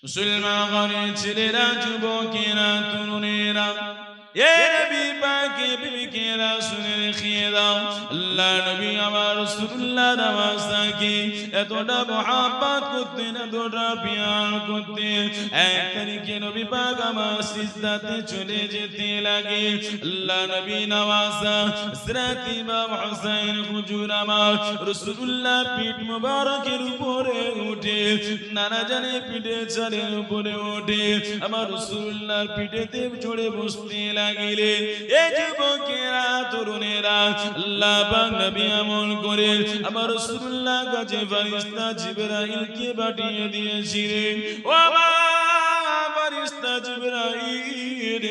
মুসলমান ঘরের ছেলেরা, যুবকেরা, তরুণেরা, এ নবী পাকে বিবিকেরা শুনে রেখে দাও, আল্লাহ নবী আমার রাসূলুল্লাহ নামাজকে এতটা মহব্বত করতেন, এতটা প্যার করতেন, এক তারিখে নবী পাক আমার সিজদাতে চলে যেতে লাগে। আল্লাহ নবী নামাজ হযরত ইমাম হুসাইন হুজুর আমার রাসূলুল্লাহ পিঠ মুবারকের উপরে উঠে, নানা জানে পিঠে চালের উপরে উঠে আমার রাসূলুল্লাহর পিঠেতে চড়ে বসতে লাগিলে, এই যুবকেরা, তরুণেরা, আল্লাহ পাক নবী আমল করে আমার রাসূলুল্লাহ কাছে ফেরেশতা জিবরাইলকে পাঠিয়ে দিয়েছিলেন। ও আমার ফেরেশতা জিবরাইল,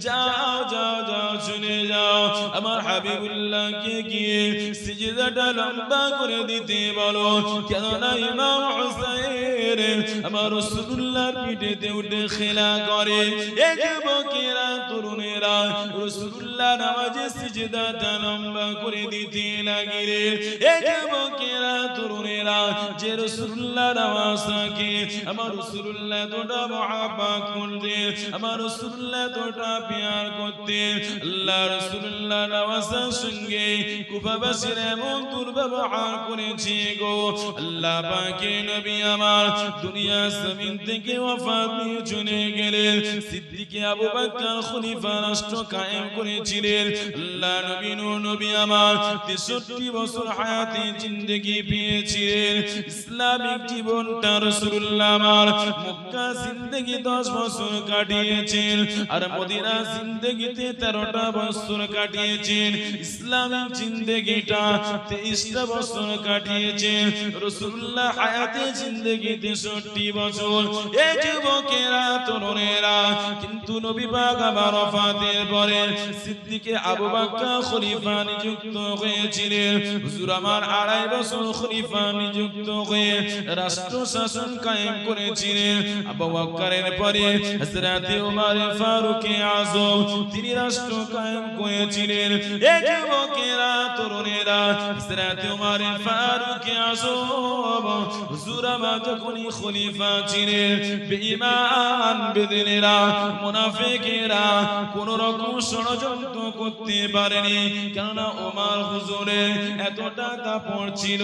যাও যাও যাও, শুনে যাও, আমার হাবিবুল্লাহকে গিয়ে সিজদাটা লম্বা করে দিতে বলো, কেননা ইমাম হুসাইন আমার রাসূলুল্লাহর পিঠেতে উঠে খেলা করে। এই যুবকেরা, তরুণেরা, রাসূলুল্লাহ নামাজে সিজদাটা লম্বা করে দিতে লাগিলে, এই যুবকেরা, তরুণেরা, যে রাসূলুল্লাহ নামাজকে আমার রাসূলুল্লাহ তোটা মহব্বত করতে, আমার রাসূলুল্লাহ তোটা প্যার করতে, আল্লাহ রাসূলুল্লাহ নামাজের সঙ্গে কুফাবাসীর এমন দুর্ব্যবহার করেছে গো, আল্লাহ পাকের নবী আমার দুনিয়া জমিন থেকে ওয়াফাত নিয়ে চলে গেলেন। সিদ্দিক আবু বকর খলিফা রাষ্ট্র কায়েম করেছিলেন। আল্লাহ নবী নূর নবী আমার 63 বছর হায়াতে জিন্দেগি পেয়েছিলেন। ইসলামিক জীবনটা রাসূলুল্লাহ আমার মক্কা জিন্দেগি 10 বছর কাটিয়েছেন, আর মদিনা জিন্দেগিতে 13টা বছর কাটিয়েছেন। ইসলামিক জিন্দেগিটা 23টা বছর কাটিয়েছেন। রাসূলুল্লাহ হায়াতে জিন্দেগি 63 বছর। এই যুবকেরা, তরুণেরা, কিন্তু নবী পাক আমার ওফাতের পরে সিদ্দিক আবু বকর খলিফা নিযুক্ত হয়েছিলেন। হুজুর আমার 2.5 বছর খলিফা নিযুক্ত হয়ে রাষ্ট্র শাসন কায়েম করেছিলেন। আবু বকরের পরে হযরত ওমর ফারুক আযম তিনি রাষ্ট্র কায়েম করেছিলেন। এই যুবকেরা, তরুণেরা, হযরত ওমর ফারুক আযম হুজুর আমার যখনই খলিফা ছিলেন, বেঈমান বেদিনেরা, মুনাফিকেরা কোন রকম ষড়যন্ত্র করতে পারেনি, কেননা ওমর হুজুরের এতটা দাপট ছিল,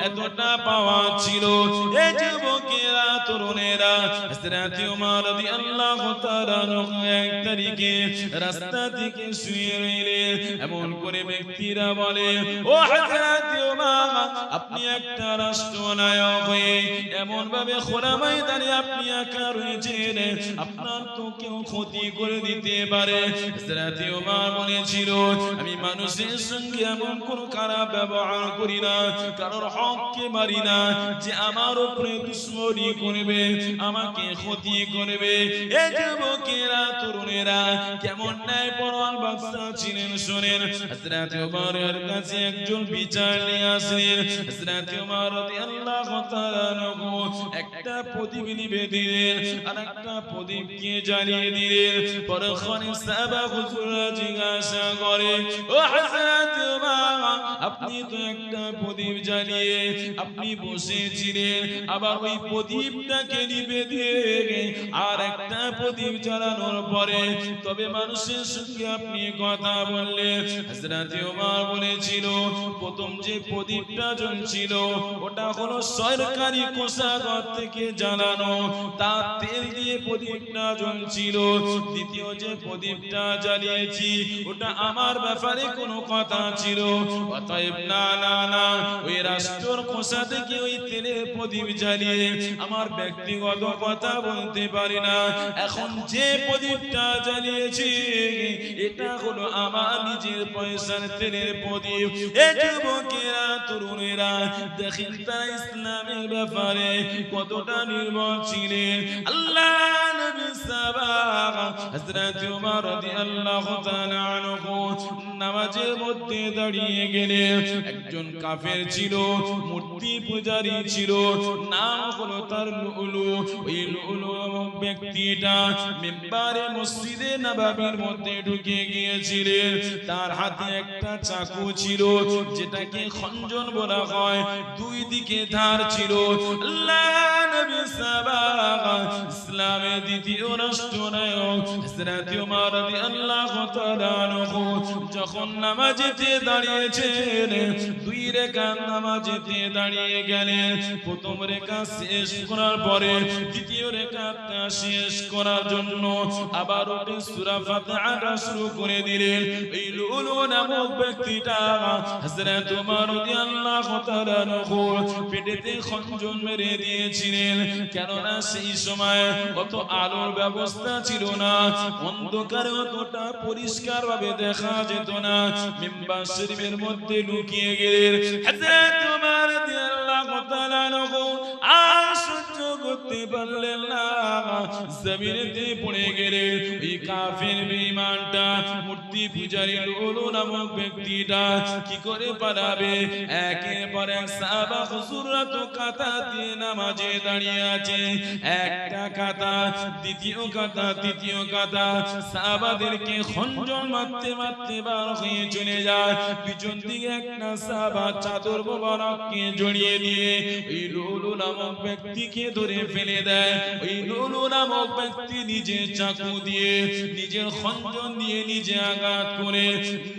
এতটা পাওয়ার ছিল। এই যুবকেরা, তরুণেরা, হযরত ওমর রাদিয়াল্লাহু তাআলা এক তারিখে রাস্তা থেকে শুয়ে রইলেন। এমন করে ব্যক্তিরা বলে, ও হযরত ওমর, আপনি একটা রাষ্ট্রনায়ক হয়ে এমন ভাবে খোলা ময়দানে আপনি একা রয়েছেন, আপনার তো কেউ ক্ষতি করে দিতে পারে। হযরত ওমর বলেছিল, আমি মানুষের সঙ্গে এমন কোন খারাপ ব্যবহার করি না, কারোর হককে মারি না যে আমার উপরে দুশমনি করবে, আমাকে ক্ষতি করবে। এই যুবকেরা, তরুণেরা, কেমন ন্যায়পরায়ণ বাদশা ছিলেন শুনেন। হযরত ওমরের কাছে একজন বিচার নিয়ে আসলেন। হযরত ওমর রাদিয়াল্লাহু তাআলা একটা প্রদীপ নিভে দিলেন, আর একটা প্রদীপকে জ্বালিয়ে দিলেন। পরক্ষণে সাহাবা হুজুররা জিজ্ঞাসা করে, ও হযরত ওমর, আপনি তো একটা প্রদীপ জ্বালিয়ে আপনি বসেছিলেন, আবার ওই প্রদীপটাকে নিভে দিয়ে আর একটা প্রদীপ জ্বালানোর পরে তবে মানুষের সঙ্গে আপনি কথা বললেন। হযরত ওমর বলেছিল, প্রথম যে প্রদীপটা জ্বলছিল ওটা হলো সরকারি কোষাগার থেকে জ্বালানো, তার তেল দিয়ে প্রদীপটা জ্বলছিল। দ্বিতীয় যে প্রদীপটা জ্বালিয়েছি ওটা আমার ব্যাপারে কোনো কথা ছিল, অতএব না না না, ওই রাষ্ট্রের কোষা থেকে ওই তেলের প্রদীপ জ্বালিয়ে আমার ব্যক্তিগত কথা বলতে পারি না। এখন যে প্রদীপটা জ্বালিয়েছি এটা হলো আমার নিজের পয়সার তেলের প্রদীপ। এই যুবকেরা, তরুণেরা, দেখেন তারা ইসলামের ব্যাপারে কতটা নির্ভর ছিলেন। আল্লাহ নবী সাহাবা হযরত ওমর রাদিয়াল্লাহু তাআলা আনহু নামাজের মধ্যে দাঁড়িয়ে গেলেন। একজন কাফের ছিল, মূর্তি পূজারী ছিল, নাম হলো তার লুলু। ওই লুলু ব্যক্তিটা মিম্বারে মসজিদে নববীর মধ্যে ঢুকে গিয়েছিলেন। তার হাতে একটা চাকু ছিল, যেটাকে খঞ্জন বলা হয়, দুই দিকে ধার ছিল। আল্লাহ নবী সাহাবা ইসলামের দ্বিতীয় রাষ্ট্রনায়ক হযরত ওমর রাদিয়াল্লাহু তাআলা আনহু যখন নামাজেতে দাঁড়িয়েছেন, দুই রাকাত নামাজেতে দাঁড়িয়ে গেলেন। প্রথম রাকাত শেষ করার পরে দ্বিতীয় রাকাতটা শেষ করার জন্য আবার উঠে সূরা ফাতিহা শুরু করে দিলেন। এই লুলু নামক ব্যক্তিটা হযরত ওমর রাদিয়াল্লাহু তাআলা আনহু পেটেতে খঞ্জন মেরে দিয়েছিলেন, কেননা সেই সময় কত আলোর ব্যবস্থা ছিল না, অন্ধকারে অতটা পরিষ্কার ভাবে দেখা যেত না। মিম্বার শরীফের মধ্যে লুকিয়ে গেলেন হযরত ওমর রাদিয়াল্লাহু তাআলা আনহু। আর সহ্য করতে পারলেন না, জমিনেতে পড়ে গেলেন। এই কাফের বেঈমানটা, মূর্তি পূজারী লুলু নামক ব্যক্তিটা কি করে পালাবে? একের পর এক সাহাবা হুজুররা তো কাঁথা দিয়ে নামাজে দাঁড়িয়ে আছে, একটা কাঁথা, দ্বিতীয় কাঁথা, তৃতীয় কাঁথা, সাহাবাদেরকে খঞ্জন মারতে মারতে বার হয়ে চলে যায়। পিছন দিকে একটা সাহাবা চাদর মোবারককে জড়িয়ে দিয়ে ওই লুলু নামক ব্যক্তিকে ধরে ফেলে দেয়। ওই লুলু নামক ব্যক্তি নিজে চাকু দিয়ে, নিজের খঞ্জন দিয়ে নিজে আঘাত করে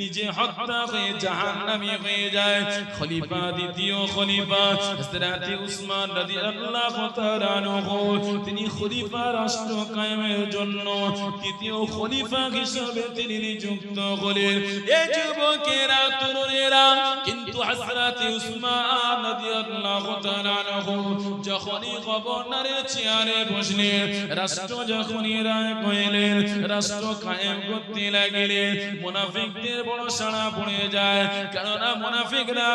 নিজে হত্যা হয়ে জাহান্নামী হয়ে যায়। খলিফা, দ্বিতীয় খলিফা হযরত উসমান রাদিয়াল্লাহু তাআলা আনহু, তিনি খলিফা রাষ্ট্র কায়েমের জন্য তৃতীয় খলিফা হিসেবে তিনি নিযুক্ত হলেন। এই যুবকেরা, তরুণেরা, কিন্তু হযরত উসমান রাদিয়াল্লাহু তাআলা আনহু যখনই গভর্নরের চেয়ারে বসলেন, রাষ্ট্র যখনই রায় কইলেন, রাষ্ট্র কায়েম করতে লাগলেন, মুনাফিকদের বড় সাড়া পড়ে যায়। কারণ মুনাফিকরা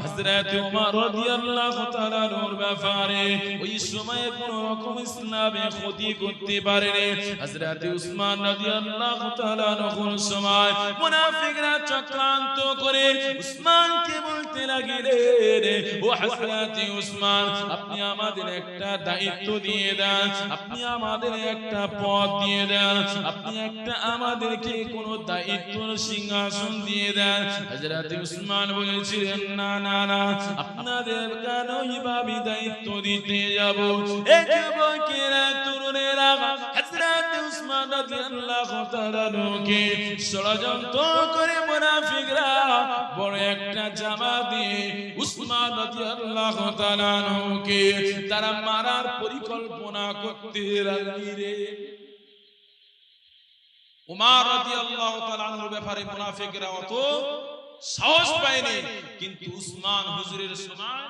হযরত ওমর রাদিয়াল্লাহু তাআলা এর ব্যাপারে ওই সময়ে কোনো রকম ইসলামে ক্ষতি করতে পারেনি। হযরত উসমান রাদিয়াল্লাহু তাআলা এর সময় মুনাফিকরা চক্রান্ত করে উসমানকে বলতে লাগলেন, ও হযরত উসমান, আপনি আমাদের একটা দায়িত্ব দিয়ে দেন, আপনি আমাদের একটা পদ দিয়ে দেন, আপনি একটা আমাদেরকে কোন দায়িত্বের সিংহাসন দিয়ে দেন। হযরত উসমান বলেছিলেন, না না না, আপনাদের কেন এইভাবে দায়িত্ব দিতে যাব? এই যুবকেরা, তরুণেরা, হযরত উসমান রাদিয়াল্লাহু তাআলা কে ষড়যন্ত্র করে মুনাফিকরা বড় একটা জামা দিয়ে উসমান রাদিয়াল্লাহু তাআলা কে তারা মারার পরিকল্পনা করতে লাগলেন। ওমর রাদিয়াল্লাহু তাআলা আনহুর ব্যাপারে মুনাফিকরা অত সাহস পায়নি, কিন্তু উসমান হুজুরের সময়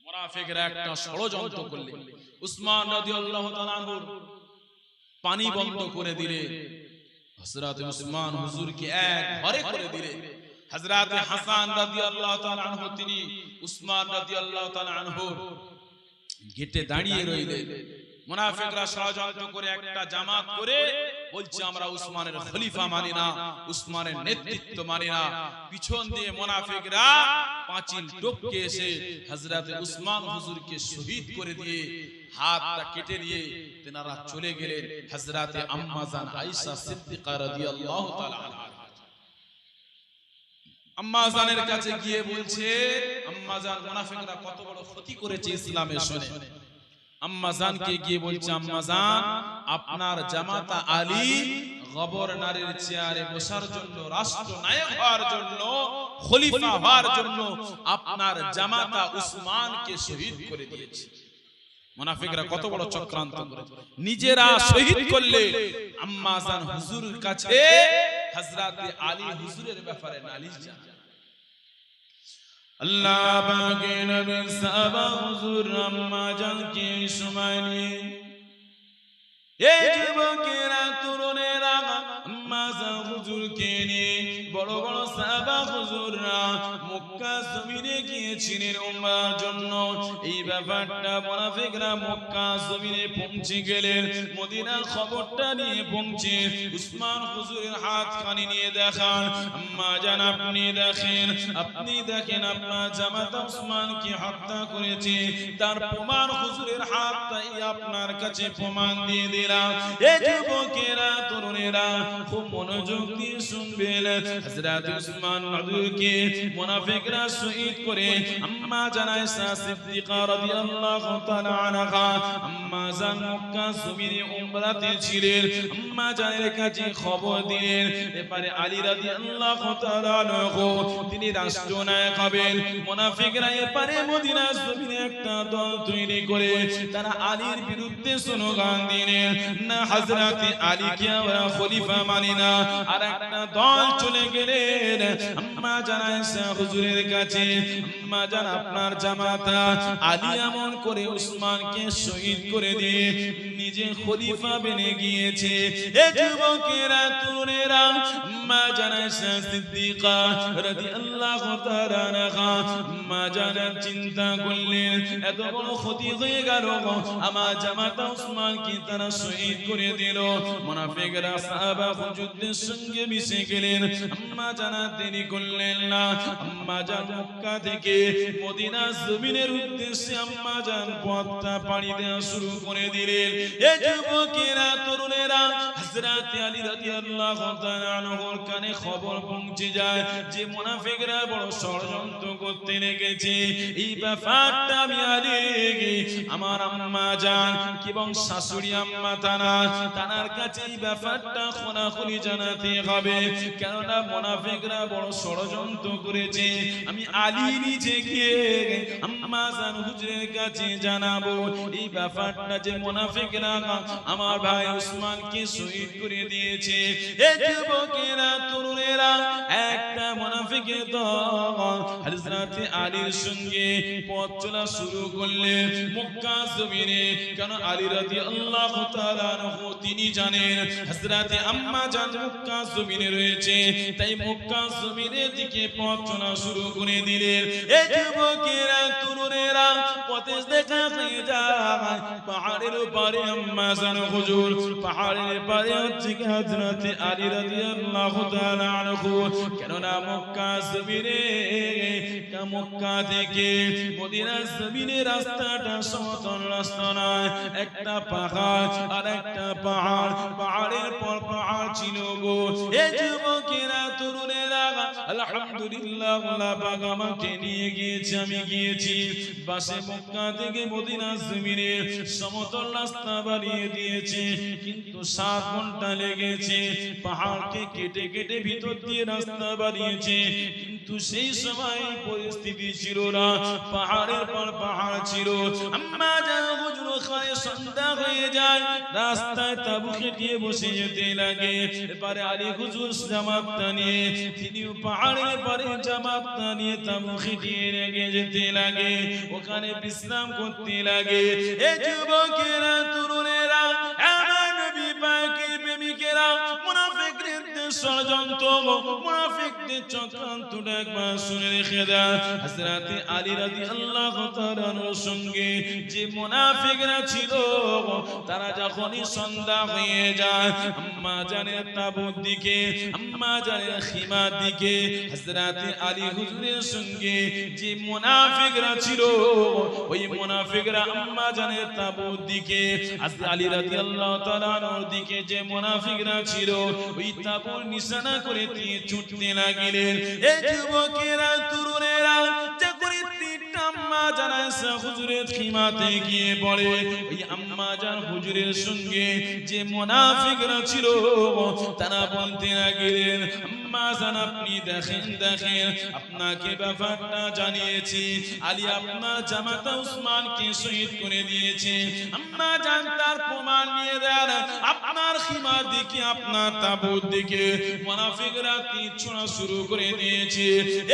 মুনাফিকরা একটা ষড়যন্ত্র করলেন। উসমান রাদিয়াল্লাহু তাআলা আনহুর পানি বন্ধ করে দিলেন, হযরত উসমান হুজুরকে এক ঘরে করে দিলেন। হযরত হাসান রাদিয়াল্লাহু তাআলা আনহু তিনি উসমান রাদিয়াল্লাহু তাআলা আনহুর গেটে দাঁড়িয়ে রইলেন। মুনাফিকরা ষড়যন্ত্র করে একটা জামাত করে বলছে, আমরা উসমানের খলিফা মানি না, উসমানের নেতৃত্ব মানি না। পিছন দিয়ে মুনাফিকরা পাঁচিল টপকে এসে হযরত উসমান হুজুরকে শহীদ করে দিয়ে হাতটা কেটে দিয়ে তেনারা চলে গেলেন হযরত আম্মা জান আয়েশা সিদ্দিকা রাদিয়াল্লাহু তাআলা আনহা। আম্মা জানের কাছে গিয়ে বলছে, আম্মা জান, মুনাফিকরা কত বড় ক্ষতি করেছে ইসলামের শুনে। আম্মা জানকে গিয়ে বলছে, আম্মা জান, আপনার জামাতা আলী গভর্নরের চেয়ারে বসার জন্য, রাষ্ট্রনায়ক হওয়ার জন্য, খলিফা হওয়ার জন্য আপনার জামাতা উসমানকে শহীদ করে দিয়েছে। মুনাফিকরা কত বড় চক্রান্ত করে নিজেরা শহীদ করলে আম্মা জান হুজুরের কাছে হযরত আলী হুজুরের ব্যাপারে নালিশ জানায়। আল্লাহ পাকের নবী সাহাবা হুজুর আম্মা জানকে সময় নিয়ে, এই যুবকেরা, তরুণেরা আম্মা জান হুজুরকে নিয়ে বড় বড় সাহাবা হুজুররা মক্কা জমিনে গিয়েছিলেন উমরার জন্য। এই ব্যাপারটা মুনাফিকরা মক্কা জমিনে পৌঁছে গেলেন। মদিনার খবরটা নিয়ে পৌঁছে উসমান হুজুরের হাতখানি নিয়ে দেখান, আম্মা জান, আপনি দেখেন আপনার জামাতা উসমানকে হত্যা করেছে, তার প্রমাণ হুজুরের হাতটাই আপনার কাছে প্রমাণ দিয়ে দিলাম। এই যুবকেরা, তরুণেরা খুব মনোযোগ দিয়ে শুনবেন। হযরত উসমান হুজুরকে মুনাফিক মুনাফিকরা শহীদ করে আম্মা জান আয়েশা সিদ্দিকা রাদিয়াল্লাহু তাআলা আনহা আম্মা জান মক্কা জমিনে উমরাতে ছিলেন আম্মা জানের কাছে খবর দিলেন এবারে আলী রাদিয়াল্লাহু তাআলা আনহু তিনি রাষ্ট্রনায়ক হবেন মুনাফিকরা এবারে মদিনা জমিনে একটা দল তৈরি করে তারা আলীর বিরুদ্ধে স্লোগান দিলেন না হযরত আলীকে আমরা খলিফা মানি না আর একটা দল চলে গেলেন আম্মা জান আয়েশা হুজুরের কাছে আম্মা জান আপনার জামাতা আলী এমন করে উসমানকে শহীদ করে দিয়ে নিজে খলিফা বনে গিয়েছে এ যুবকেরা তরুণেরা আম্মা জান আয়েশা সিদ্দিকা রাদিয়াল্লাহু তাআলা আনহা আম্মা জান চিন্তা করলেন এত বড় ক্ষতি হয়ে গেল আমার জামাতা উসমানকে তারা শহীদ করে দিল মুনাফিকরা সাহাবা হুজুরদের সঙ্গে মিশে গেলেন আম্মা জান দেরি করলেন না আম্মা জান মক্কা থেকে মদিনা জমিনের উদ্দেশ্যে আম্মা জান পথটা পাড়ি দেওয়া শুরু করে দিলেন এই যুবকেরা তরুণেরা হযরত আলী রাদিয়াল্লাহু তাআলা আনহুর কানে খবর পৌঁছে যায় যে মুনাফিকরা বড় ষড়যন্ত্র করতে লেগেছে এই ব্যাপারটা আমি আলী আমার আম্মা জান এবং শাশুড়ি আম্মা তানার কাছে এই ব্যাপারটা খোলাখুলি জানাতে হবে কেননা মুনাফিকরা বড় ষড়যন্ত্র করেছে আমি আলী নিজে গিয়ে আম্মা জান হুজুরের কাছে জানাবো এই ব্যাপারটা যে মুনাফিকরা আমার ভাই উসমানকে শহীদ করে দিয়েছে এই যুবকেরা তরুণেরা একটা মুনাফিকের দল হযরত আলীর সঙ্গে পথ চলা শুরু করলেন মক্কা জমিনে কেন আলী রাদিয়াল্লাহু তাআলা আনহু তিনি জানেন হযরত আম্মা জান মক্কা জমিনে রয়েছে তাই মক্কা জমিনের দিকে পথ চলা শুরু করে দিলেন এই যুবকেরা তরুণেরা পথে দেখা হয়ে যায় পাহাড়ের উপরে আম্মা জান হুজুর পাহাড়ের পারে হচ্ছে হযরত আলী রাদিয়াল্লাহু তাআলা আনহু কেননা মক্কা জমিনে মক্কা থেকে মদিনা জমিনে রাস্তাটা সমতল রাস্তা নয় একটা পাহাড় আর একটা পাহাড় পাহাড়ের পর পাহাড় ছিল গো এই যুবকেরা তরুণেরা আলহামদুলিল্লাহ আল্লাহ পাক আমাকে নিয়ে গিয়েছে আমি গিয়েছি বাসে মক্কা থেকে মদিনা জমিনে সমতল রাস্তা বানিয়ে দিয়েছে কিন্তু 7 ঘন্টা লেগেছে পাহাড়কে কেটে কেটে ভিতর দিয়ে রাস্তা বানিয়েছে কিন্তু সেই সময় পরিস্থিতি ছিল না পাহাড়ের পর পাহাড় ছিল আম্মা জান হুজুর খায় সন্ধ্যা হয়ে যায় রাস্তায় তাবু খেটিয়ে বসে যেতে লাগে এবারে আলী হুজুর জামাতটা নিয়ে তিনিও পাহাড়ের পারে জামাতটা নিয়ে তাবু খেটিয়ে রেখে যেতে লাগে ওখানে বিশ্রাম করতে লাগে এই যুবকেরা তরুণেরা আমার নবী পাকের প্রেমিকেরা মুনাফিকদের ষড়যন্ত্র মুনাফিকদের চক্রান্তটা একবার শুনে রেখে দেয় হযরত আলী রাদিয়াল্লাহু তাআলা আনহুর সঙ্গে যে মুনাফিকরা ছিল তারা যখনই সন্ধ্যা হয়ে যায় আম্মা জানের তাবুর দিকে আম্মা জানের খিমার দিকে হযরত আলী হুজুরের সঙ্গে যে মুনাফিকরা ছিল ওই মুনাফিকরা আম্মা জানের তাবুর দিকে হযরত আলী রাদিয়াল্লাহু তাআলা আনহুর দিকে যে মুনাফিকরা ছিল ওই তাবুর নিশানা করে দিয়ে ছুটতে লাগিলেন এই যুবকেরা তরুণেরা যখন আম্মা জান আয়েশা হুজুরের খিমাতে গিয়ে পড়ে ওই আম্মা জান হুজুরের সঙ্গে যে মুনাফিকরা ছিল তারা বলতে লাগিলেন আম্মা জান আপনি দেখেন আপনাকে ব্যাপারটা জানিয়েছি আলী আপনার জামাতা উসমানকে শহীদ করে দিয়েছে আম্মা জান তার প্রমাণ নিয়ে দেন আপনার খিমার দিকে আপনার তাবুর দিকে মুনাফিকরা তীর ছোড়া শুরু করে দিয়েছে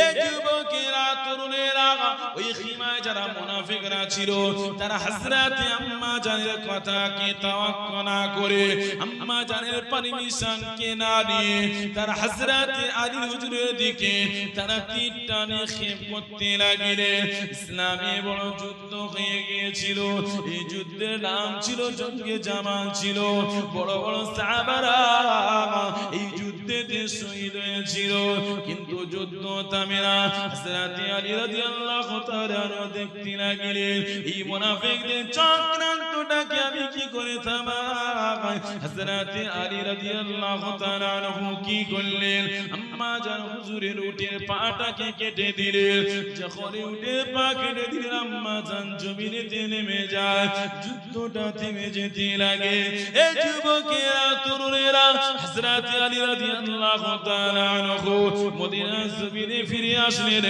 এই যুবকেরা তরুণেরা ওই খিমায় যারা মুনাফিকরা ছিল তারা হযরত আম্মা জানের কথাকে তাওয়াক্কুল না করে আম্মা জানের পারমিশন কে না নিয়ে তারা হযরত আলী হুজুরের দিকে তারা তীর টানে ক্ষেপ করতে লাগিলেন ইসলামে বড় যুদ্ধ হয়ে গিয়েছিল এই যুদ্ধের নাম ছিল জঙ্গে জামাল ছিল বড় বড় সাহাবারা এই যুদ্ধেতে শহীদ হয়েছিল কিন্তু যুদ্ধ থামে না হযরত আলী রাদিয়াল্লাহু তাআলা দেখতে লাগিলেন এই মুনাফিকদের চক্রান্ত যুদ্ধটাকে আমি কি করে থামাই? হযরত আলী রাদিয়াল্লাহু তাআলা আনহু কি করলেন? আম্মা জান হুজুরের উটের পাটাকে কেটে দিলেন। যখন উটের পা কেটে দিলেন আম্মা জান জমিনেতে নেমে যায়, যুদ্ধটা থেমে যেতে লাগে। এই যুবকেরা তরুণেরা হযরত আলী রাদিয়াল্লাহু তাআলা আনহু মদিনার জমিনে ফিরে আসলেন।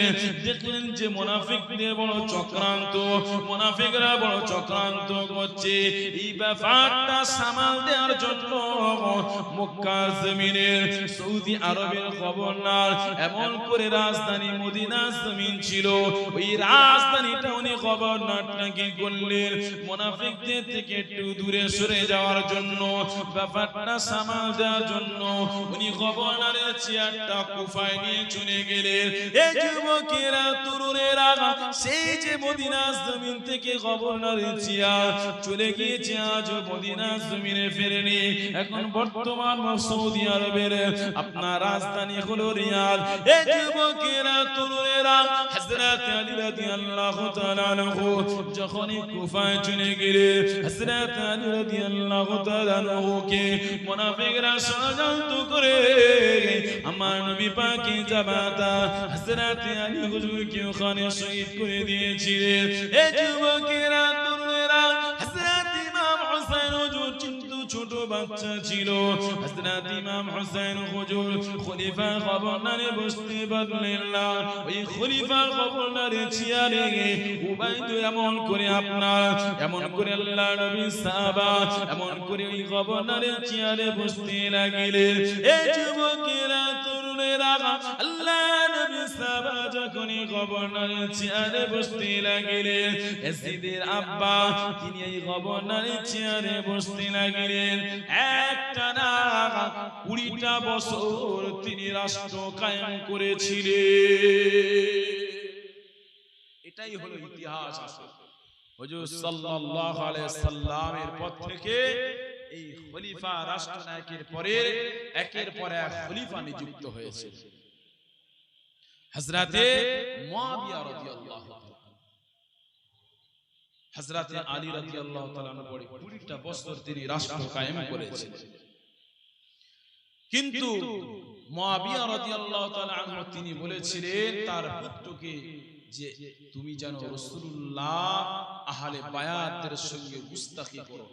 দেখলেন যে মুনাফিকদের বড় চক্রান্ত, মুনাফিকরা বড় চক্রান্ত করছে। এই ব্যাপারটা সামাল দেওয়ার জন্য মক্কার জমিনের সৌদি আরবের গভর্নর এমন করে রাজধানী মদিনার জমিন ছিল, ওই রাজধানীটা উনি গভর্নরটাকে করলেন মুনাফিকদের থেকে একটু দূরে সরে যাওয়ার জন্য, ব্যাপারটা সামাল দেওয়ার জন্য উনি গভর্নরের চেয়ারটা কুফায় নিয়ে চলে গেলেন। এই যুবকেরা তরুণেরা সেই যে মদিনার জমিন থেকে গভর্নরের চেয়ার চলে গিয়েছে, আজ মদিনার জমিনে ফেরেনি। এখন বর্তমান সৌদি আরবের আপনার রাজধানী হলো রিয়াদ। এই যুবকেরা তরুণেরা হযরত আলী রাদিয়াল্লাহু তাআলা আনহু যখনই কুফায় চলে গেলেন, হযরত আলী রাদিয়াল্লাহু তাআলা আনহুকে মুনাফিকরা ষড়যন্ত্র করে আমার নবী পাকে জামাতা হযরত আলী হুজুরকে ওখানে শহীদ করে দিয়েছিলেন। এই যুবকেরা তরুণেরা হযরত ইমাম হুসাইন হুজুর কিন্তু ছোট বাচ্চা ছিল। হযরত ইমাম হুসাইন হুজুর খলিফা গভর্নরে বসতে পারলেন না। ওই খলিফা গভর্নরের চেয়ারে উবাইদ এমন করে এমন করে আল্লাহ নবীর সাহাবা এমন করে ওই গভর্নরের চেয়ারে বসতে লাগিলেন। এই যুবকেরা তরুণেরা আল্লাহ নবীর সাহাবা যখনই গভর্নরের চেয়ারে বসতে লাগিলেন, ইয়াজিদের আব্বা তিনি এই গভর্নরের চেয়ারে বসতে লাগিলেন। একটানা 20টা বছর তিনি রাষ্ট্র কায়েম করেছিলেন। এটাই হলো ইতিহাস। হুজুর সাল্লাল্লাহু আলাইহি সাল্লামের পর থেকে এই খলিফা রাষ্ট্রনায়কের পরে একের পর এক খলিফা নিযুক্ত হয়েছে। হযরতে মুয়াবিয়া রাদিয়াল্লাহু তাআলা, হযরতে আলী রাদিয়াল্লাহু তাআলা পরে 20টা বছর তিনি রাষ্ট্র কায়েম করেছেন। কিন্তু মুয়াবিয়া রাদিয়াল্লাহু তাআলা আনহু তিনি বলেছিলেন তার পুত্রকে যে তুমি যেন রাসূলুল্লাহ আহলে বায়াতের সঙ্গে গুস্তাখি করো,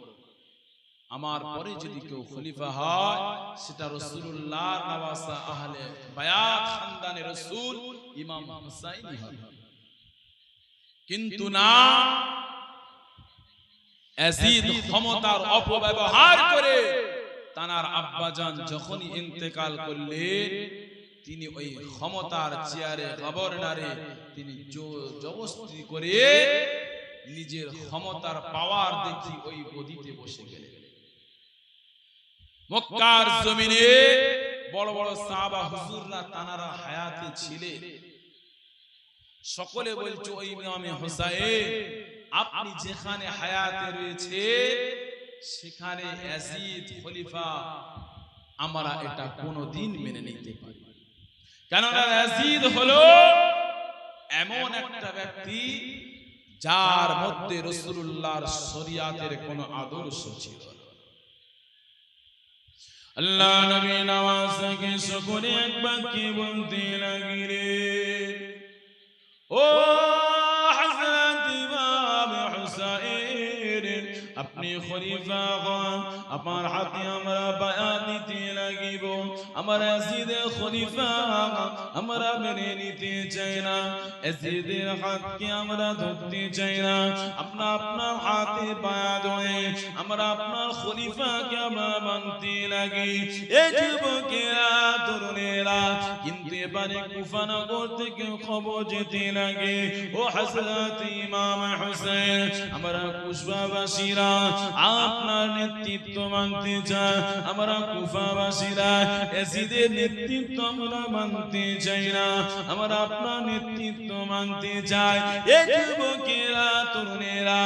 আমার পরে যদি কেউ খলিফা হয় সেটা রাসূলুল্লাহর নওয়াসা আহলে বায়াত খানদানের রাসূল ইমাম হুসাইনি হবে। কিন্তু না, ইয়াজিদ ক্ষমতার অপব্যবহার করে তার আব্বাজান যখনই ইন্তেকাল করলেন, তিনি ওই ক্ষমতার চেয়ারে গভর্নরে তিনি জবরদস্তি করে নিজের ক্ষমতার পাওয়ার দেখি ওই গদিতে বসে গেলেন। মক্কার জমিনে বড় বড় সাহাবা হুজুররা তানারা হায়াতে ছিলেন, সকলে বলছে ওই ইমামে হুসাইন আপনি যেখানে হায়াতে রয়েছে সেখানে ইয়াজিদ খলিফা আমরা এটা কোনোদিন মেনে নিতে পারি না। কেননা ইয়াজিদ হলো এমন একটা ব্যক্তি যার মধ্যে রাসূলুল্লাহর শরিয়াতের কোনো আদর্শ ছিল না। আল্লাহ নবী নওয়াজকে সকলে একবার কি বলতে লাগিলেন, ও হযরত ইমাম হুসাইন আপনি খলিফা হন, আমার হাতে আমরা বায়াত দিতে লাগিব। আমার ইয়াজিদের খলিফা আমরা মেনে নিতে চাই না, ইয়াজিদের হাতকে আমরা ধরতে চাই না। আপনার হাতে বায়াত হয়ে আমরা আপনার খলিফাকে আমরা মানতে লাগি। এই যুবকেরা তরুণেরা কিন্তু এবারে কুফা নগর থেকে খবর যেতে লাগে, ও হযরত ইমাম হুসাইন আমরা কুফাবাসীরা আপনার নেতৃত্ব মানতে চাই, আমরা কুফাবাসীরা ইয়াজিদের নেতৃত্ব আমরা মানতে চাই না, আমরা আপনার নেতৃত্ব মানতে চাই। এই যুবকেরা তরুণেরা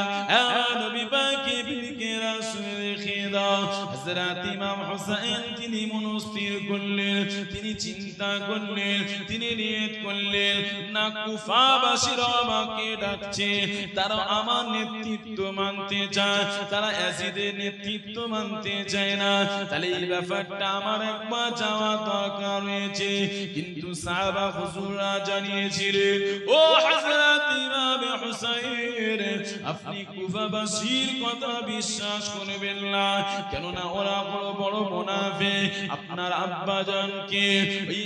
নবী পাকের বিবিকেরা বাকিরা শুনে রেখে দাও হযরত ইমাম হুসাইন তিনি মনস্থির করলেন তিনি চিন্তা করলেন তিনি নিয়ত করলেন না কুফাবাসীরা আমাকে ডাকছে তারা আমার নেতৃত্ব মানতে চায় তারা ইয়াজিদের নেতৃত্ব মানতে চায় না তাহলে এই ব্যাপারটা আমার একবার যাওয়া দরকার রয়েছে কিন্তু সাহাবা হুজুররা জানিয়েছিলেন ও হযরত ইমাম হুসাইন আপনি কুফাবাসীর কথা বিশ্বাস করবেন না কেননা ওরা বড় বড় মুনাফিক আপনার আব্বাজানকে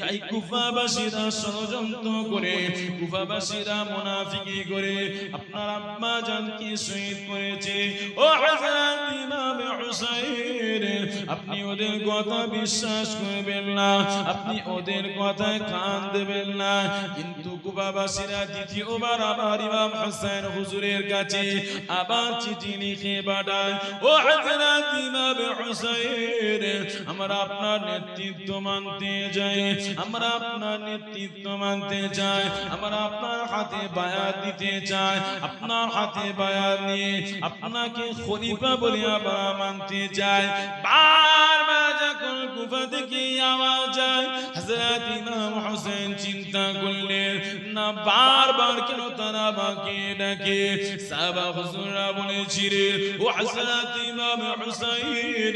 এই কুফাবাসীরা ষড়যন্ত্র করে কুফাবাসীরা মুনাফিকি করে আপনার আব্বাজানকে শহীদ করেছে ও হযরত ইমাম হুসাইন আপনি ওদের কথা বিশ্বাস করবেন না আপনি ওদের কথায় কান দেবেন না কিন্তু কুফাবাসীরা দ্বিতীয়বার আবার ইমাম হুসাইন হুজুরের কাছে আবার চিঠি লিখে পাঠায় ও হযরত ইমাম হুসাইন আমরা আপনার নেতৃত্ব মানতে চাই আমরা আপনার নেতৃত্ব মানতে চাই আমরা আপনার হাতে বায়াত দিতে চাই আপনার হাতে বায়াত নিয়ে আপনাকে খলিফা বলে আমরা মানতে চাই বারবার যখন কুফা থেকে আওয়াজ যায় হযরত ইমাম হুসাইন চিন্তা করলেন না বারবার কেন তারা আমাকে ডাকে সাহাবা হুজুররা বলেছিলেন ও হযরত ইমাম হুসাইন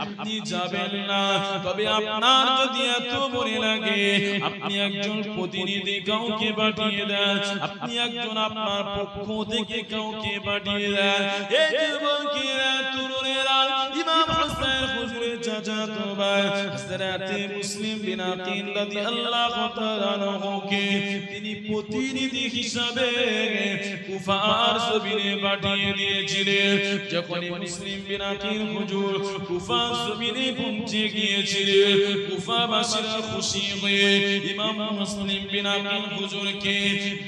আপনি যাবেন না তবে আপনার যদি এত মনে লাগে আপনি একজন প্রতিনিধি কাউকে পাঠিয়ে দেন আপনি একজন আপনার পক্ষ থেকে কাউকে পাঠিয়ে দেন এই যুবকেরা তরুণেরা ইমাম হুসাইন হুজুরের চাচাতো ভাই হযরত মুসলিম বিন আকিল রাদিয়াল্লাহু তাআলা আনহুকে তিনি প্রতিনিধি হিসাবে কুফার জমিনে পাঠিয়ে দিয়েছিলেন যখন মুসলিম বিন আকিল হুজুর কুফার জমিনে পৌঁছে গিয়েছিলেন কুফাবাসীরা খুশি হয়ে ইমাম মুসলিম বিন আকিল হুজুরকে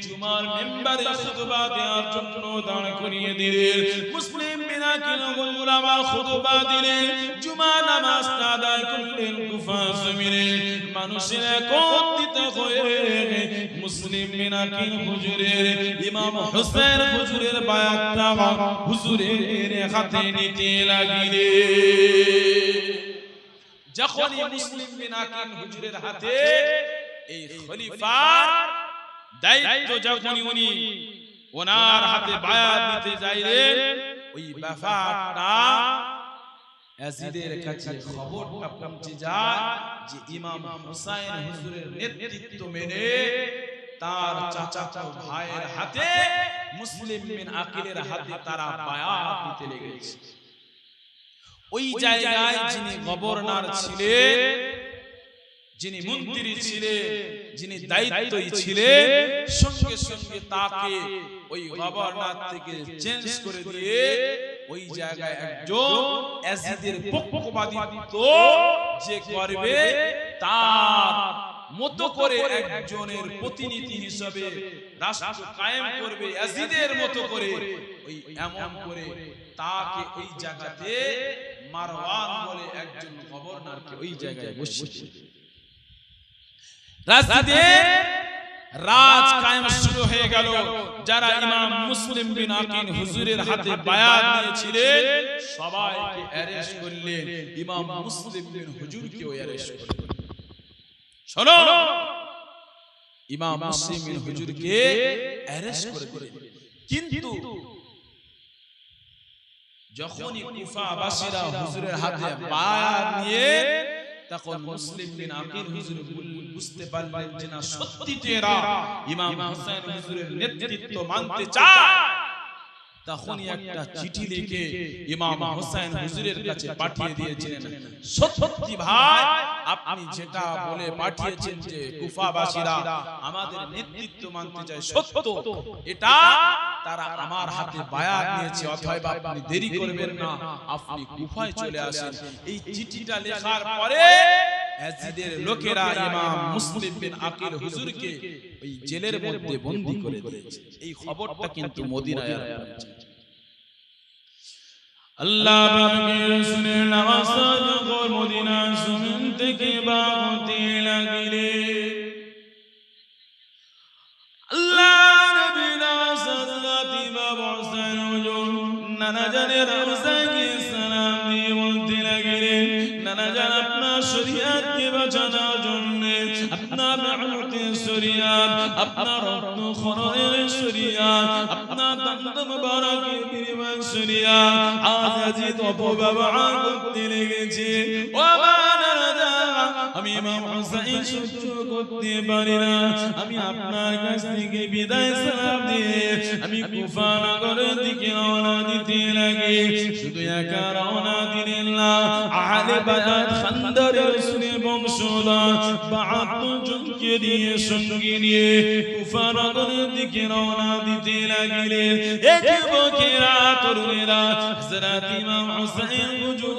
জুমার মিম্বারে খুতবা দেওয়ার জন্য দাঁড় করিয়ে দিলেন মুসলিম বিন আকিল হুজুর আমার খুতবা দিলেন জুমা নামাজ আদায় করলেন কুফা জমিনে মানুষের একত্রিত হয়ে মুসলিম বিন আকিল হুজুরের ইমাম হুসাইন হুজুরের বায়াতটা হুজুরের হাতে নিতে লাগিলেন যখনই মুসলিম বিন আকিল হুজুরের হাতে এই খলিফার দায়িত্ব যখনই উনি ওনার হাতে বায়াত নিতে যাইলেন ওই ব্যাপারটা ইয়াজিদের কাছে খবরটা পৌঁছে যায় যে ইমাম হুসাইন হুজুরের নেতৃত্ব মেনে তার চাচাতো ভাইয়ের হাতে মুসলিম বিন আকিলের হাতে তারা বায়াত দিতে লেগেছে ওই জায়গায় যিনি গভর্নর ছিলেন যিনি মন্ত্রী ছিলেন যিনি দায়িত্বই ছিলেন সঙ্গে সঙ্গে তাকে ওই গভর্নর থেকে চেঞ্জ করে দিয়ে ওই জায়গায় একজন ইয়াজিদের পক্ষপাতিত্ব যে করবে তার মতো করে একজনের প্রতিনিধি হিসেবে রাষ্ট্র কায়েম করবে ইয়াজিদের মতো করে ওই এমন করে তাকে ওই জায়গাতে মারওয়ান বলে একজন গভর্নরকে ওই জায়গায় বসিয়ে রাজনীতির রাজ কায়েম শুরু হয়ে গেল যারা ইমাম মুসলিম বিন আকিল হুজুরের হাতে বায়াত নিয়েছিলেন সবাইকে অ্যারেস্ট করলেন ইমাম মুসলিম বিন হুজুরকেও অ্যারেস্ট করলেন শোনো ইমাম মুসলিম বিন হুজুরকে অ্যারেস্ট করে দিলেন কিন্তু যখনই কুফাবাসীরা হুজুরের হাতে বায়াত নিয়ে তখন মুসলিম বিন আকিল হুজুর বুঝতে পারলেন যে না সত্যি এরা ইমাম হুসাইন হুজুরের নেতৃত্ব মানতে চায় তখনই একটা চিঠি লিখে ইমাম হুসাইন হুজুরের কাছে পাঠিয়ে দিয়েছিলেন সত্যি ভাই আপনি যেটা বলে পাঠিয়েছেন যে কুফাবাসীরা আমাদের নেতৃত্ব মানতে চায় সত্য এটা তারা আমার হাতে বায়াত নিয়েছে অতএব আপনি দেরি করবেন না আপনি কুফায় চলে আসেন এই চিঠিটা লেখার পরে ইয়াজিদের লোকেরা ইমাম মুসলিম বিন আকিল হুজুরকে ওই জেলের মধ্যে বন্দী করে দিয়েছে এই খবরটা কিন্তু মদিনায় পৌঁছে আল্লাহ পাকের রাসূলের নামাজ যখন মদিনার জমিন থেকে বাগতে লাগিলে আল্লাহ নবী নামাজ হযরত ইমাম হুসাইন হুজুর নানা জানের হুসাইনকে শরীয়তকে বাঁচানোর জন্য আপনার রহমতের শরীয়ত আপনার রত্ন খননের শরীয়ত আপনার দন্ত মুবারকের বিনিময় শরীয়ত আজ আজিত অপব্যবহার করতে লেগেছে ও বানাদা আমি ইমাম হুসাইন সহ্য করতে পারি না আমি আপনার কাছ থেকে বিদায় সালাম দিয়ে আমি কুফা নগরের দিকে রওনা দিতে লাগি শুধু একা রওনা দিলেন না আহলে বায়াত খানদারের রাসূলের বংশধর 72 জনকে দিয়ে সঙ্গে নিয়ে কুফা নগরের দিকে রওনা দিতে লাগিলেন এই যুবকেরা তরুণেরা হযরত ইমাম হুসাইন হুজুর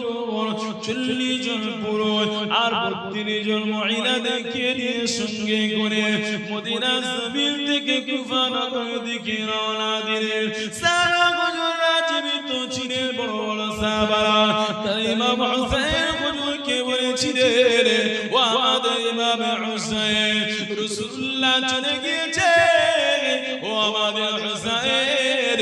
40 জন পুরুষ আর 32 জন মহিলাদেরকে নিয়ে সঙ্গে করে মদিনা জমিন থেকে কুফা নগরের দিকে রওনা দিলেন সারা হুজুররা জীবিত ছিলেন বড় বড় সাহাবারা তাই ইমাম হুসাইন হুজুরকে বলেছিলেন ও আমাদের ইমাম হুসাইন রাসূলুল্লাহ চলে গিয়েছে ও আমাদের হুসাইন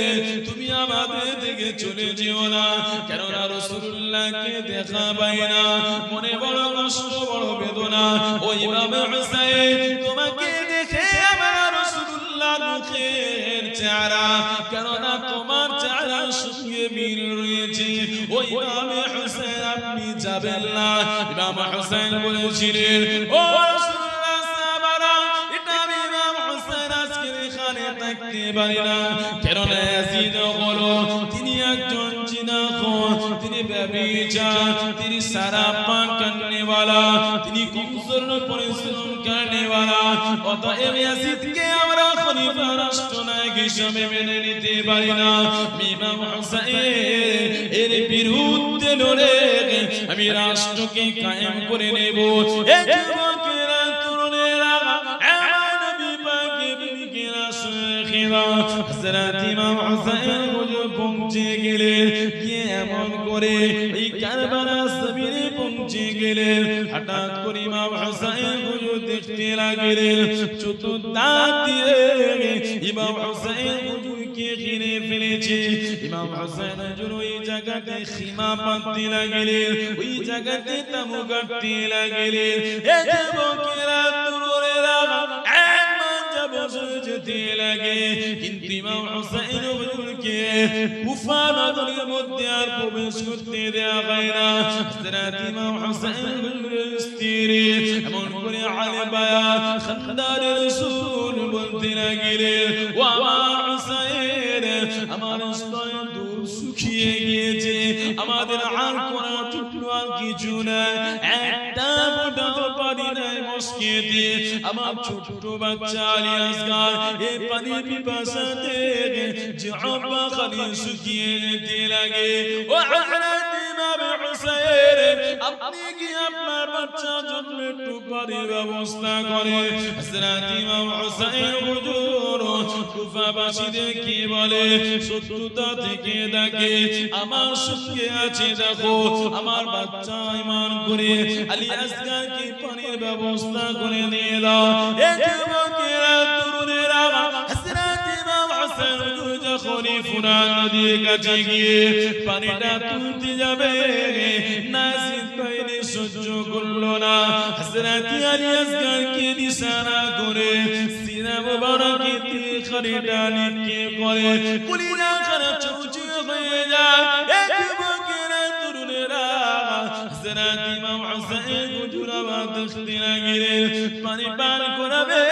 তুমি আমাদের থেকে চলে যেও না কারণ রাসূলুল্লাহকে দেখা পাই না মনে বড় কষ্ট বড় বেদনা ও ইমাম হুসাইন তোমাকে দেখে আমার রাসূলুল্লাহর মুখের চেহারা কারণ তোমার চেহারার সঙ্গে মিল রয়েছে ও ইমাম হুসাইন আপনি যাবেন না ইমাম হুসাইন বলেছিলেন ও রাসূলুল্লাহ সাহাবারা এটা আমি ইমাম হুসাইন আজকে এখানে থাকতে পারি না কারণ ইয়াজিদ হলো তিনি একজন জিনাখোর তিনি ব্যভিচার তিনি শরাব পান করনে वाला তিনি কমজোর পরিশ্রম করনে वाला অতএব ইয়াজিদকে আমরা খলিফা রাষ্ট্রনায়ক হিসেবে মেনে নিতে পারি না ইমাম হুসাইন এর বিরুদ্ধে লড়ে আমি রাষ্ট্রকে কায়েম করে নেব এই যুবকেরা তরুণেরা আমার নবী পাকের বিবিকেরা শেখেরা হযরত ইমাম হুসাইন হুজুর পৌঁছে গেলেন কি এমন করে এই কারবালা জমিনে পৌঁছে গেলেন হঠাৎ করে ইমাম হুসাইন হুজুর দেখতে লাগলেন চতুর্দিক দিয়ে ইমাম হুসাইন হুজুরকে ঘিরে ফেলেছে ইমাম হুসাইন হুজুর ওই জায়গাতে খিমা পাততে লাগলেন ওই জায়গাতে তামু কাটতে লাগলেন এই যুবকেরা তরুণেরা এক মঞ্চে বসে যেতে লাগে কিন্তু ইমাম হুসাইন হুজুরকে কুফা নগরীর মধ্যে আর প্রবেশ করতে দেয়া হয় না হযরত ইমাম হুসাইন হুজুরের স্ত্রী এমন করে আলে বায়াত খানদারের রাসূল বলতে লাগলেন ও আমার হুসাইন আমার স্তন দূর শুকিয়ে গিয়েছে আমাদের আর কোন টুকরো আর কিছু নাই একটা ফোঁটা পানি নাই মসজিদে আমার ছোট বাচ্চা আলী আসগার এই পানির পিপাসাতে জিহ্বা খালি শুকিয়ে যেতে লাগে ও হযরত ইমাম হুসাইন আপনি কি আপনার বাচ্চার জন্য একটু পানির ব্যবস্থা করেন হযরত ইমাম হুসাইন হুজুর কুফাবাসীদের কি বলে শত্রুতা থেকে ডাকে আমার সঙ্গে আছে দেখো আমার বাচ্চা ঈমান করে আলী আসগারকে পানির ব্যবস্থা করে দিয়ে দাও এই যুবকেরা তরুণেরা হযরত ইমাম হুসাইন যখন ফুরাত নদীর কাছে গিয়ে পানিটা তুলতে যাবে নাজিদ বাইরে সহ্য করলো না হযরত আলী আসগারকে নিশানা করে সিনা মুবারকে খড়িটা নিক্ষেপ করে কুলিনা খানা চৌচু হয়ে যায় এই যুবকেরা তরুণেরা হযরত ইমাম হুসাইন হুজুর আবার দেখতে লাগলেন পানি পান করাবে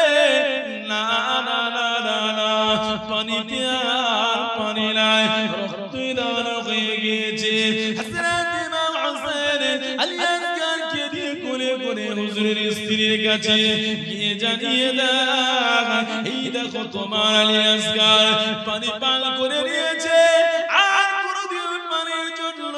না না না না পানিতে আর পানি নাই রক্ত দান হয়ে গিয়েছে হযরত ইমাম হুসাইন আলী আসগারকে দিয়ে কোলে করে হুজুরের স্ত্রীর কাছে গিয়ে জানিয়ে দেন এই দেখো তোমার আলী আসগার পানি পান করে নিয়েছে আর কোনদিন পানির জন্য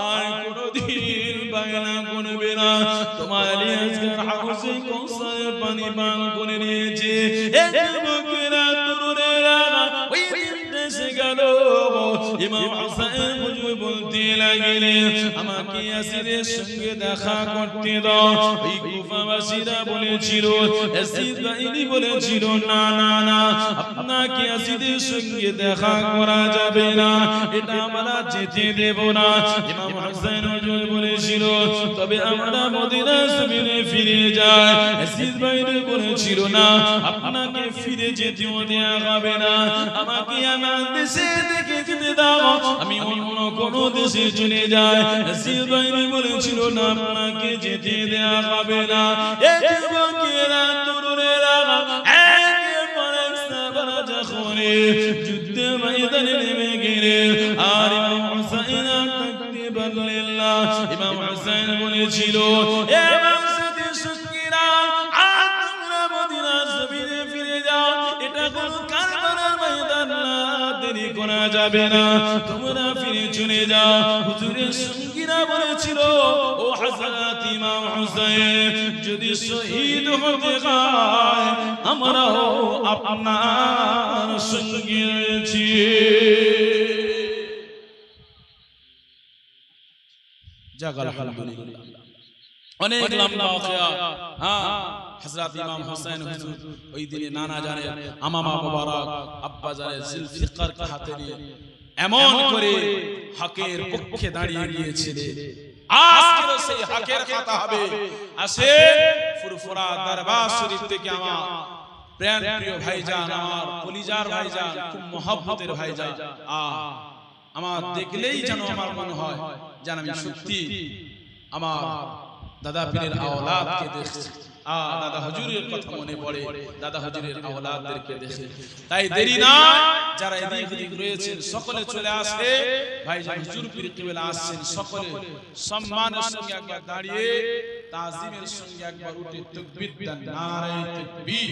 আর কোনদিন বায়না করবে না তোমার আলী আসগার হাউসে কৌসারের পানি পান করে নিয়েছে এই যুবকেরা তরুণেরা ওই দিনটা এসে গেল ইমাম হুসাইন হুজুর বলতে লাগলেন আমাকে ইয়াসিরের সঙ্গে দেখা করতে দাও। ওই কুফাবাসীরা বলেছিল, ইয়াসিদ বাইনি বলেছিল, না না না, আপনাকে ইয়াসিদের সঙ্গে দেখা করা যাবে না, এটা আমরা যেতে দেব না। ইমাম হোসেন হুজুর বলেছিল, তবে আমরা মদিনা জমিনে ফিরে যাই। ইয়াসিদ বাইনি বলেছিল, না, আপনাকে ফিরে যেতেও দেয়া হবে না, আমাকে আমার দেশে থেকে যেতে দাও, আমি অন্য কোন দেশে চলে যাই। ইয়াসিদ বাইনি বলেছিল, না, আপনাকে যেতে দেয়া হবে না। এই যুবকেরা, তরুণেরা একের পর এক সাহাবারা যখন যুদ্ধে ময়দানে নেমে গেলেন, আর ইমাম হুসাইন থাকতে পারলেন না। ইমাম হুসাইন বলেছিল, এ বাংলাদেশের সঙ্গীরা, আজ তোমরা মদিনার জমিনে ফিরে যাও, এটা কোন কারবালার ময়দান না, দেরি করা যাবে না, তোমরা ফিরে চলে যাও। হুজুরের সঙ্গীরা বলেছিল, ও হযরত ইমাম হুসাইন, যদি শহীদ হতে হয় আমরাও আপনার সঙ্গে আছি। যাক আলহামদুলিল্লাহ, অনেক লম্বা ওয়াকিয়া। হ্যাঁ, হযরত ইমাম হুসাইন হুজুর ওই দিনে নানা জানে আমামা মুবারক আব্বা জানে জুলফিকার কে হাতে নিয়ে এমন করে হকের পক্ষে দাঁড়িয়ে গিয়েছিলেন। আজকের সেই হকের কথা হবে। আসে ফুরফুরা দরবার শরীফ থেকে আমার প্রাণ প্রিয় ভাইজান, আমার কলিজার ভাইজান, খুব মহব্বতের ভাইজান, আমার দেখলেই যেন আমার মনে হয় যেন আমি সত্যি আমার দাদা পীরের আওলাদকে দেখছি। দাদা হুজুরের কথা মনে পড়ে, দাদা হুজুরের আওলাদদেরকে দেখে। তাই দেরি না, যারা এদিক ওদিক রয়েছেন সকলে চলে আসে। ভাইজান হুজুর পীর কিবলা আসছেন, সকলে সম্মানের সঙ্গে একবার দাঁড়িয়ে, তাজিমের সঙ্গে একবার উঠে তাকবীর দেন, নারে তাকবীর।